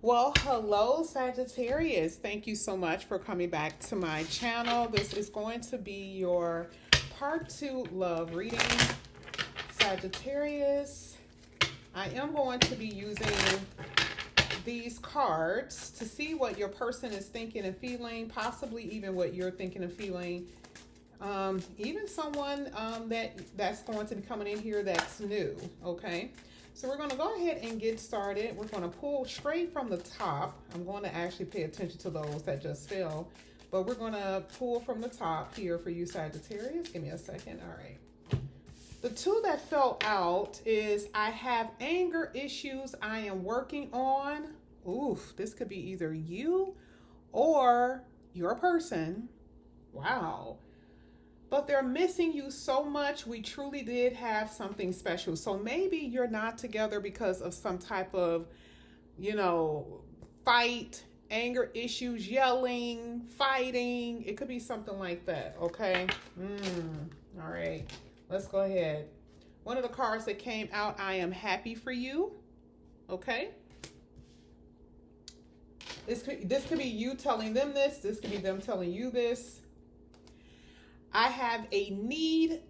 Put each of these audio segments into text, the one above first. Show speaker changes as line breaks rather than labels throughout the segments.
Well, hello, Sagittarius. Thank you so much for coming back to my channel. This is going to be your part 2 love reading, Sagittarius. I am going to be using these cards to see what your person is thinking and feeling, possibly even what you're thinking and feeling. Even someone that's going to be coming in here that's new, okay? So we're going to go ahead and get started. We're going to pull straight from the top. I'm going to actually pay attention to those that just fell, but we're going to pull from the top here for you, Sagittarius. Give me a second. All right. The two that fell out is I have anger issues I am working on. Oof, this could be either you or your person. Wow, but they're missing you so much. We truly did have something special. So maybe you're not together because of some type of, you know, fight, anger issues, yelling, fighting. It could be something like that, okay? All right, let's go ahead. One of the cards that came out, I am happy for you, okay? This could be you telling them this. This could be them telling you this. I have a need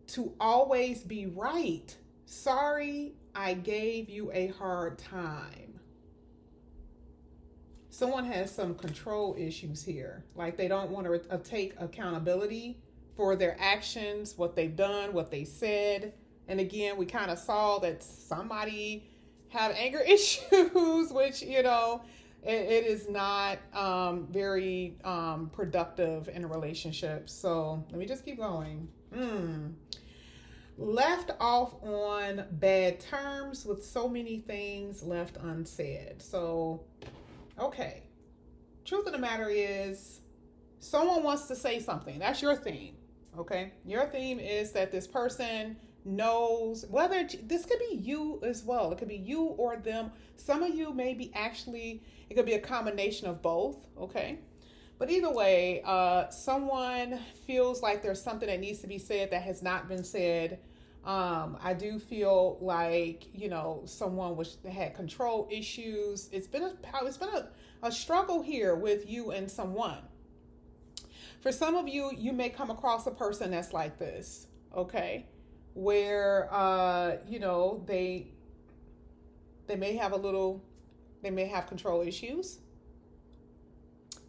to always be right. Sorry, I gave you a hard time. Someone has some control issues here. Like they don't want to take accountability for their actions, what they've done, what they said. And again, we kind of saw that somebody have anger issues, which, you know, it is not very productive in a relationship. So let me just keep going. Left off on bad terms with so many things left unsaid. So, okay. Truth of the matter is, someone wants to say something. That's your theme. Okay. Your theme is that this person knows whether this could be you as well. It could be you or them. Some of you may be actually, it could be a combination of both, okay? But either way, someone feels like there's something that needs to be said that has not been said. I do feel like, you know, someone had control issues. It's been a struggle here with you and someone. For some of you, you may come across a person that's like this, okay? Where you know, they may have control issues.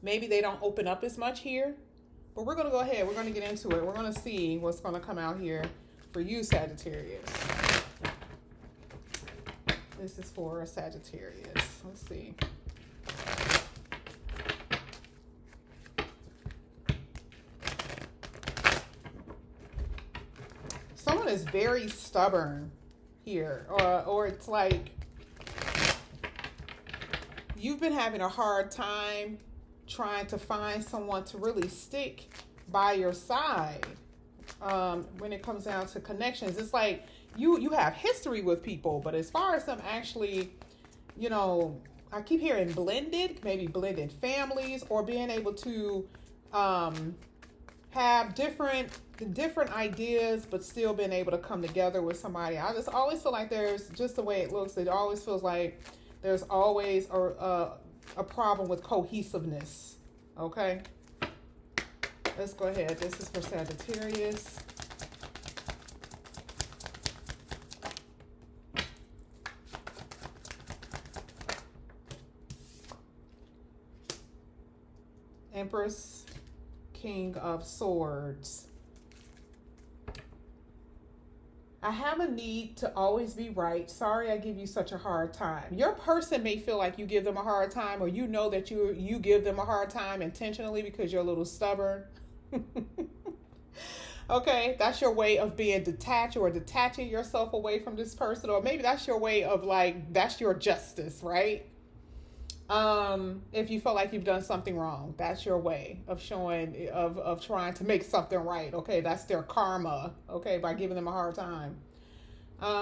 Maybe they don't open up as much here. But we're going to go ahead. We're going to get into it. We're going to see what's going to come out here for you, Sagittarius. This is for a Sagittarius. Let's see. Someone is very stubborn here, or it's like you've been having a hard time trying to find someone to really stick by your side. When it comes down to connections, it's like you have history with people, but as far as them actually, you know, I keep hearing maybe blended families, or being able to have different ideas but still being able to come together with somebody. I just always feel like there's, just the way it looks, it always feels like there's always a problem with cohesiveness. Okay, let's go ahead. This is for Sagittarius. Empress, King of Swords. I have a need to always be right. Sorry I give you such a hard time. Your person may feel like you give them a hard time, or you know that you give them a hard time intentionally because you're a little stubborn. Okay, that's your way of being detached or detaching yourself away from this person, or maybe that's your way of, like, that's your justice, right? If you feel like you've done something wrong, that's your way of showing, of trying to make something right. Okay, that's their karma, okay, by giving them a hard time.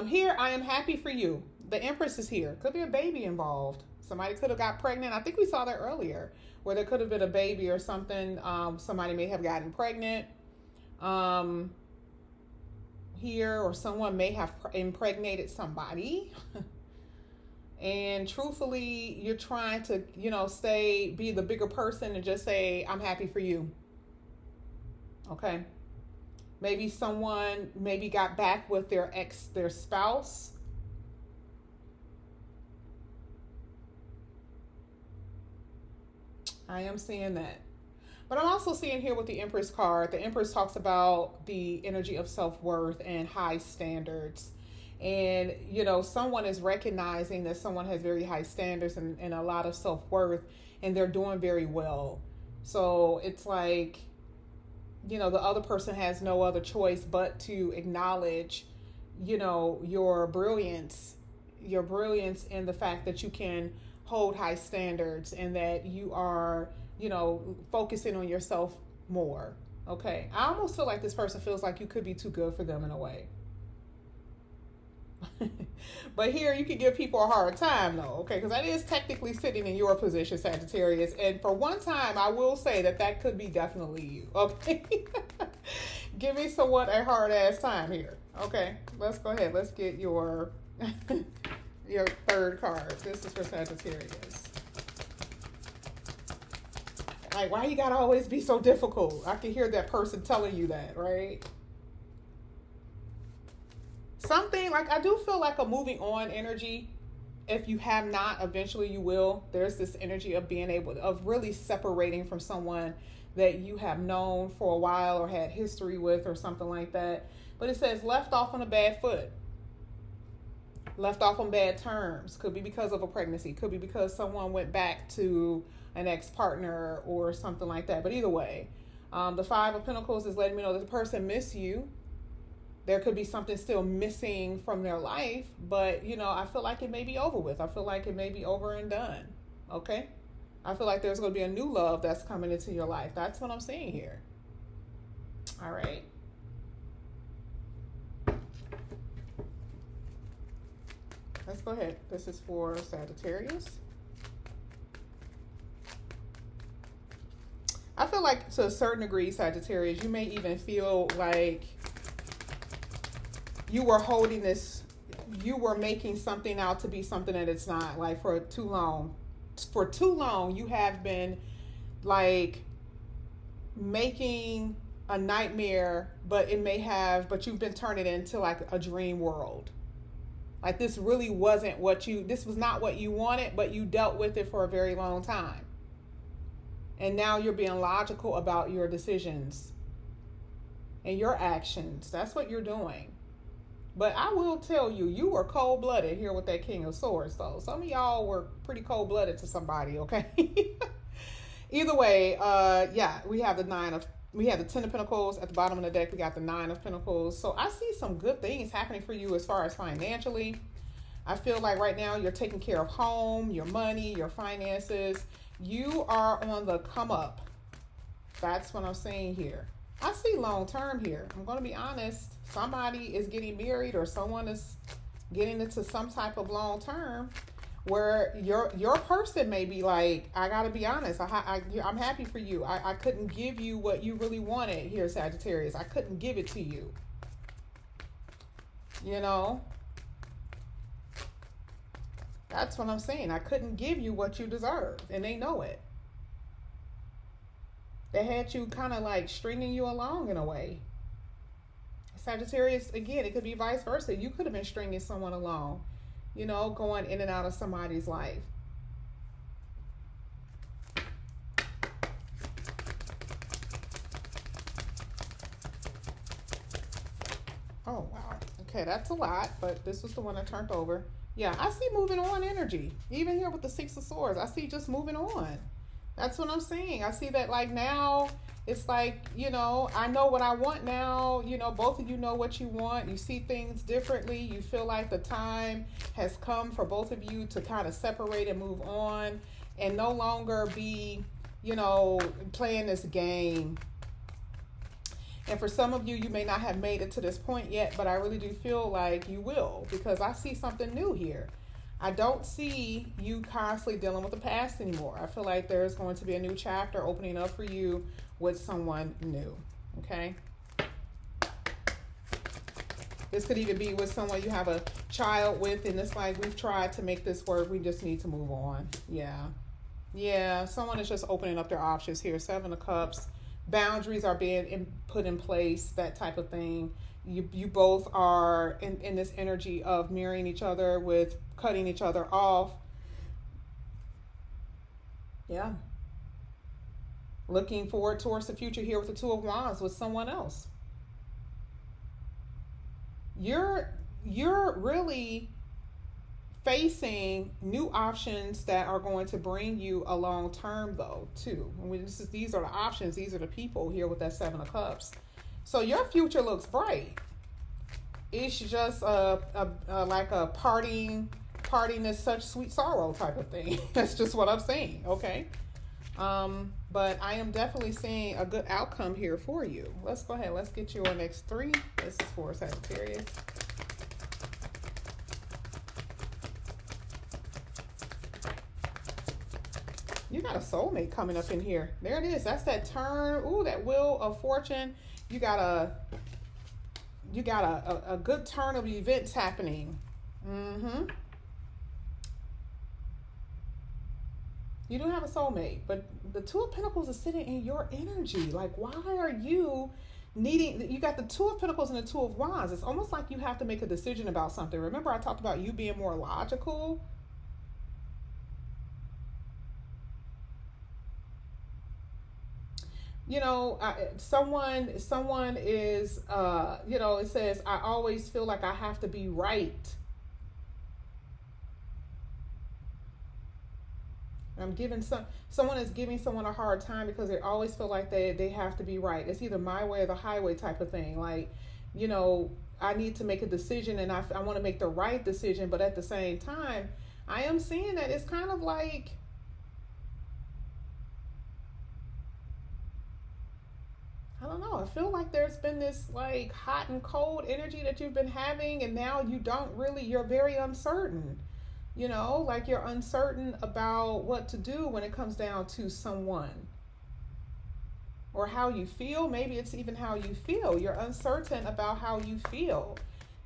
Here, I am happy for you. The Empress is here. Could be a baby involved. Somebody could have got pregnant. I think we saw that earlier, where there could have been a baby or something. Somebody may have gotten pregnant here, or someone may have impregnated somebody. And truthfully, you're trying to, be the bigger person and just say, I'm happy for you. Okay. Maybe someone got back with their spouse. I am seeing that. But I'm also seeing here with the Empress card, the Empress talks about the energy of self-worth and high standards. And, someone is recognizing that someone has very high standards and a lot of self-worth, and they're doing very well. So it's like, the other person has no other choice but to acknowledge, your brilliance in the fact that you can hold high standards and that you are, focusing on yourself more. Okay. I almost feel like this person feels like you could be too good for them in a way. But here you can give people a hard time though, okay? Because that is technically sitting in your position, Sagittarius. And for one time, I will say that could be definitely you, okay? Giving someone a hard ass time here. Okay, let's go ahead. Let's get your your third card. This is for Sagittarius. Like, why you gotta always be so difficult? I can hear that person telling you that, right? Something like, I do feel like a moving on energy. If you have not, eventually you will. There's this energy of being of really separating from someone that you have known for a while or had history with or something like that. But it says left off on a bad foot. Left off on bad terms. Could be because of a pregnancy. Could be because someone went back to an ex-partner or something like that. But either way, the Five of Pentacles is letting me know that the person missed you. There could be something still missing from their life, but, I feel like it may be over with. I feel like it may be over and done, okay? I feel like there's going to be a new love that's coming into your life. That's what I'm seeing here. All right. Let's go ahead. This is for Sagittarius. I feel like to a certain degree, Sagittarius, you may even feel like you were holding this, you were making something out to be something that it's not. Like for too long, you have been like making a nightmare, but you've been turning it into like a dream world. Like this really wasn't this was not what you wanted, but you dealt with it for a very long time. And now you're being logical about your decisions and your actions. That's what you're doing. But I will tell you, you were cold-blooded here with that King of Swords, though. Some of y'all were pretty cold-blooded to somebody, okay? Either way, we have the Ten of Pentacles at the bottom of the deck. We got the Nine of Pentacles. So I see some good things happening for you as far as financially. I feel like right now you're taking care of home, your money, your finances. You are on the come up. That's what I'm saying here. I see long term here. I'm going to be honest. Somebody is getting married or someone is getting into some type of long term where your person may be like, I got to be honest. I'm happy for you. I couldn't give you what you really wanted here, Sagittarius. I couldn't give it to you. That's what I'm saying. I couldn't give you what you deserve, and they know it. They had you kind of like stringing you along in a way. Sagittarius, again, it could be vice versa. You could have been stringing someone along, going in and out of somebody's life. Oh, wow. Okay, that's a lot, but this was the one that turned over. Yeah, I see moving on energy. Even here with the Six of Swords, I see just moving on. That's what I'm saying. I see that like now it's like, I know what I want now. Both of you know what you want. You see things differently. You feel like the time has come for both of you to kind of separate and move on and no longer be, playing this game. And for some of you, you may not have made it to this point yet, but I really do feel like you will, because I see something new here. I don't see you constantly dealing with the past anymore. I feel like there's going to be a new chapter opening up for you with someone new. Okay. This could even be with someone you have a child with, and it's like, we've tried to make this work. We just need to move on. Yeah, someone is just opening up their options here. Seven of Cups. Boundaries are being put in place, that type of thing. You both are in this energy of mirroring each other with cutting each other off. Yeah. Looking forward towards the future here with the Two of Wands with someone else. You're really facing new options that are going to bring you a long term, though, too. These are the options. These are the people here with that Seven of Cups. So your future looks bright. It's just like a parting is such sweet sorrow type of thing. That's just what I'm saying. Okay. But I am definitely seeing a good outcome here for you. Let's go ahead. Let's get your next three. This is for Sagittarius. You got a soulmate coming up in here. There it is. That's that turn. Ooh, that Wheel of Fortune. You got a good turn of events happening. You do have a soulmate, but the Two of Pentacles is sitting in your energy. Like, why are you needing? You got the Two of Pentacles and the Two of Wands. It's almost like you have to make a decision about something. Remember, I talked about you being more logical. You know, someone is, you know, it says, I always feel like I have to be right. Someone is giving someone a hard time because they always feel like they have to be right. It's either my way or the highway type of thing. Like, you know, I need to make a decision and I want to make the right decision. But at the same time, I am seeing that it's kind of like, I don't know. I feel like there's been this like hot and cold energy that you've been having, and now you're very uncertain. You know, like you're uncertain about what to do when it comes down to someone or how you feel. Maybe it's even how you feel. You're uncertain about how you feel.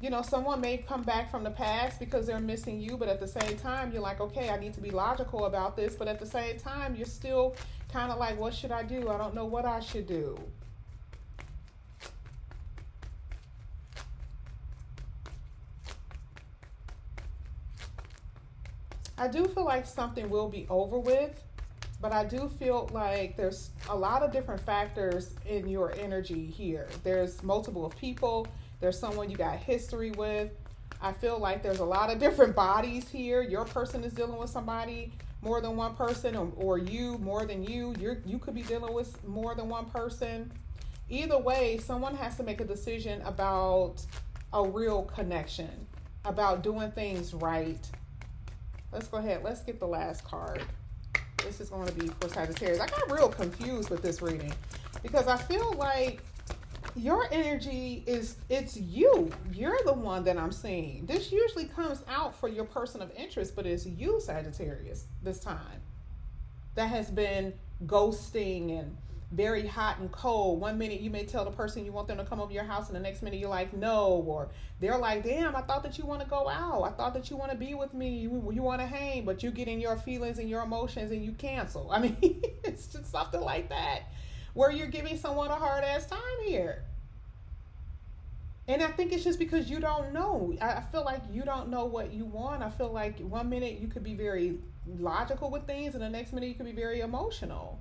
You know, someone may come back from the past because they're missing you, but at the same time, you're like, okay, I need to be logical about this. But at the same time, you're still kind of like, what should I do? I don't know what I should do. I do feel like something will be over with, but I do feel like there's a lot of different factors in your energy here. There's multiple people. There's someone you got history with. I feel like there's a lot of different bodies here. Your person is dealing with somebody, more than one person, or you more than you. You could be dealing with more than one person. Either way, someone has to make a decision about a real connection, about doing things right. Let's go ahead. Let's get the last card. This is going to be for Sagittarius. I got real confused with this reading because I feel like your energy it's you. You're the one that I'm seeing. This usually comes out for your person of interest, but it's you, Sagittarius, this time. That has been ghosting and very hot and cold. One minute you may tell the person you want them to come over your house, and the next minute you're like, no. Or they're like, damn, I thought that you want to go out. I thought that you want to be with me. You want to hang, but you get in your feelings and your emotions and you cancel. I mean, it's just something like that where you're giving someone a hard ass time here. And I think it's just because you don't know. I feel like you don't know what you want. I feel like one minute you could be very logical with things, and the next minute you could be very emotional.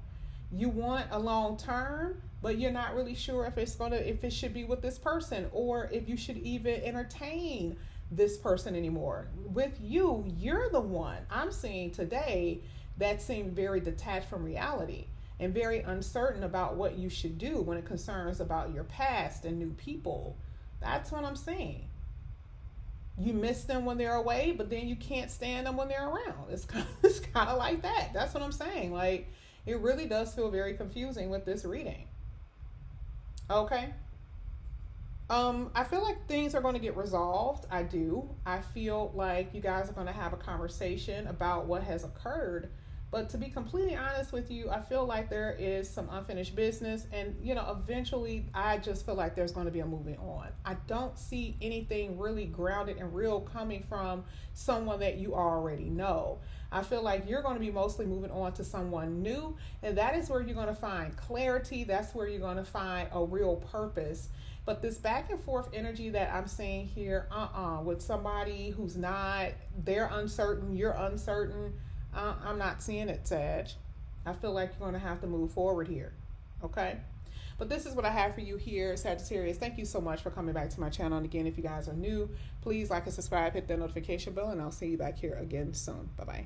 You want a long term, but you're not really sure if it should be with this person, or if you should even entertain this person anymore. With you, you're the one I'm seeing today that seemed very detached from reality and very uncertain about what you should do when it concerns about your past and new people. That's what I'm seeing. You miss them when they're away, but then you can't stand them when they're around. It's kind of like that. That's what I'm saying. Like, it really does feel very confusing with this reading. Okay. I feel like things are going to get resolved. I do. I feel like you guys are going to have a conversation about what has occurred But to be completely honest with you, I feel like there is some unfinished business. And, you know, eventually I just feel like there's going to be a moving on. I don't see anything really grounded and real coming from someone that you already know. I feel like you're going to be mostly moving on to someone new. And that is where you're going to find clarity. That's where you're going to find a real purpose. But this back and forth energy that I'm seeing here, with somebody who's not, they're uncertain, you're uncertain. I'm not seeing it, Sag. I feel like you're going to have to move forward here. Okay? But this is what I have for you here, Sagittarius. Thank you so much for coming back to my channel. And again, if you guys are new, please like and subscribe, hit that notification bell, and I'll see you back here again soon. Bye-bye.